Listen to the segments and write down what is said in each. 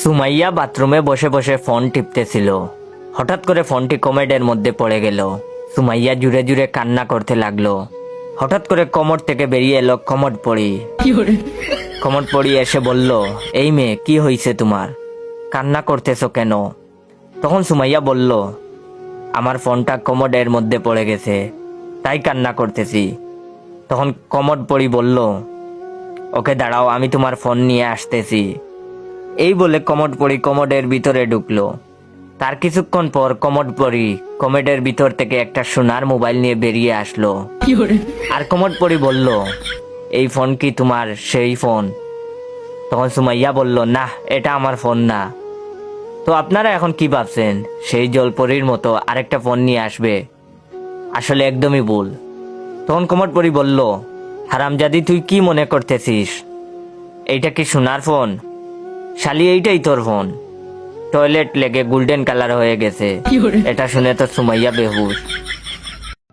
সুমাইয়া বাথরুমে বসে বসে ফোন টিপতেছিল। হঠাৎ করে ফোনটি কমেডের মধ্যে পড়ে গেল। সুমাইয়া জুড়ে জুড়ে কান্না করতে লাগলো। হঠাৎ করে কমর থেকে বেরিয়ে এলো কমর পড়ি। কমর পড়ি এসে বলল, এই মেয়ে, কি হয়েছে তোমার? কান্না করতেছো কেন? তখন সুমাইয়া বলল, আমার ফোনটা কমোডের মধ্যে পড়ে গেছে, তাই কান্না করতেছি। তখন কমোড পড়ি বলল, ওকে দাঁড়াও, আমি তোমার ফোন নিয়ে আসতেছি। এই বলে কমোড পড়ি কমোডের ভিতরে ঢুকলো। তার কিছুক্ষণ পর কমোড পড়ি কমোডের ভিতর থেকে একটা সোনার মোবাইল নিয়ে বেরিয়ে আসলো। আর কমোড পড়ি বলল, এই ফোন কি তোমার সেই ফোন? তখন সুমাইয়া বলল, না, এটা আমার ফোন না। তো আপনারা এখন কি ভাবছেন, সেই জলপরীর মতো আরেকটা ফোন নিয়ে আসবে? আসলে একদমই ভুল। তখন কমোড পড়ি বলল, হারামজাদি, তুই কি মনে করতেছিস? এইটা কি সোনার ফোন? শালি, এইটাই তোর ফোন। টয়লেট লেগে গোল্ডেন কালার হয়ে গেছে। এটা শুনে তো সুমাইয়া বেহুশ।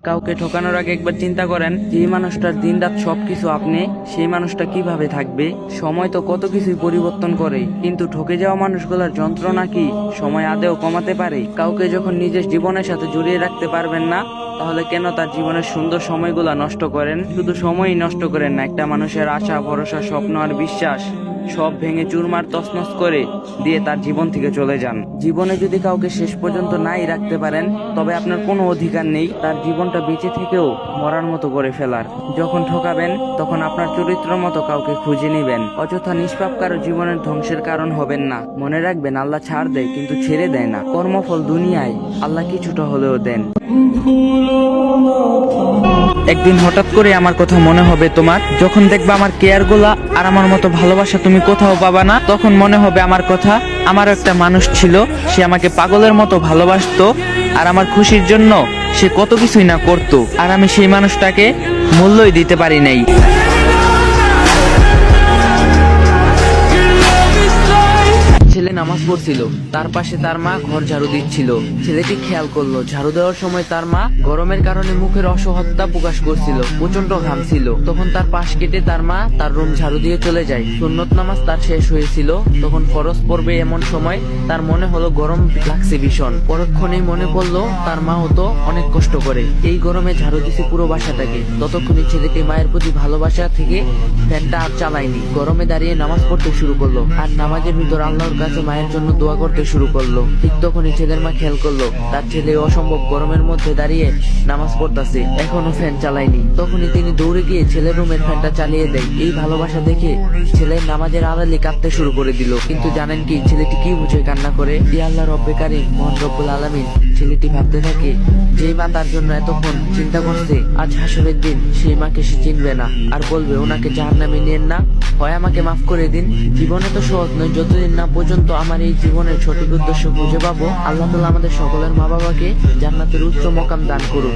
কাউকে ঠকানোর আগে একবার চিন্তা করেন, যে মানুষটার দিনরাত সবকিছু আপনি, সেই মানুষটা কিভাবে থাকবে। সময় তো কত কিছুই পরিবর্তন করে, কিন্তু ঠকে যাওয়া মানুষগুলোর যন্ত্রণা কি সময় আদেও কমাতে পারে? কাউকে যখন নিজের জীবনের সাথে জড়িয়ে রাখতে পারবেন না, তাহলে কেন তার জীবনের সুন্দর সময়গুলা নষ্ট করেন? শুধু সময়ই নষ্ট করেন না, একটা মানুষের আশা, ভরসা, স্বপ্ন আর বিশ্বাস সব ভেঙে চুরমার তছনছ করে দিয়ে তার জীবন থেকে চলে যান। জীবনে যদি কাউকে শেষ পর্যন্ত নাই রাখতে পারেন, তবে আপনার কোনো অধিকার নেই তার জীবনটা বেঁচে থেকেও মরার মতো করে ফেলার। যখন ঠকাবেন, তখন আপনার চরিত্র মতো কাউকে খুঁজে নেবেন। অযথা নিষ্পাপ কারো জীবনের ধ্বংসের কারণ হবেন না। মনে রাখবেন, আল্লাহ ছাড় দেয় কিন্তু ছেড়ে দেয় না। কর্মফল দুনিয়ায় আল্লাহ কিছুটা হলেও দেন। একদিন হঠাৎ করে আমার কথা মনে হবে তোমার। যখন দেখবা আমার কেয়ার গুলা আর আমার মতো ভালোবাসা তুমি কোথাও পাবা না, তখন মনে হবে আমার কথা। আমারও একটা মানুষ ছিল, সে আমাকে পাগলের মতো ভালোবাসতো, আর আমার খুশির জন্য সে কত কিছুই না করতো, আর আমি সেই মানুষটাকে মূল্যই দিতে পারি নাই। ছেলে নামাজ পড়ছিল, তার পাশে তার মা ঘর ঝাড়ু দিচ্ছিল। ছেলেটি খেয়াল করলো, ঝাড়ু দেওয়ার সময় তার মা গরমের কারণে মুখের অসহ্যতা প্রকাশ করছিল, প্রচন্ড ঘামছিল। তখন তার পাশ কেটে তার মা তার রুম ঝাড়ু দিয়ে চলে যায়। সুন্নত নামাজ তার শেষ হয়েছিল, তখন ফরজ পড়বে এমন সময় তার মনে হলো গরম লাগছে ভীষণ। পরক্ষণেই মনে পড়লো তার মা হতো অনেক কষ্ট করে এই গরমে ঝাড়ু দিছে পুরো বাসাটাকে। ততক্ষণে ছেলেটি মায়ের প্রতি ভালোবাসা থেকে ফ্যানটা আর চালায়নি, গরমে দাঁড়িয়ে নামাজ পড়তে শুরু করলো, আর নামাজের ভিতর আল্লাহর কাছে মায়ের জন্য দোয়া করতে শুরু করলো। ঠিক তখনই ছেলের মা খেয়াল করলো তার ছেলে অসম্ভব গরমের মধ্যে দাঁড়িয়ে নামাজ পড়তেছে, এখনো ফ্যান চালায়নি। তখনই তিনি দৌড়ে গিয়ে ছেলের রুমের ফ্যানটা চালিয়ে দেয়। এই ভালোবাসা দেখে ছেলের নামাজের আড়ালে কাঁদতে শুরু করে দিল। কিন্তু জানেন কি ছেলেটি কি বুঝে কান্না করে? ইয়া আল্লাহ রব্বে কারীম, মহান রব্বুল আলামিন। ছেলেটি ভাবতে থাকে, যেই মা তার জন্য এতক্ষণ চিন্তা করছে, আজ হাসরের দিন সেই মাকে সে চিনবে না, আর বলবে ওনাকে জাহান্নামে নিয়েন না, হয় আমাকে মাফ করে দিন। জীবনে তো সহজ নয়, যতদিন না পর্যন্ত আমার এই জীবনের সঠিক উদ্দেশ্য খুঁজে পাবো। আল্লাহ তাআলা আমাদের সকলের মা বাবাকে জান্নাতের উচ্চ মকাম দান করুন।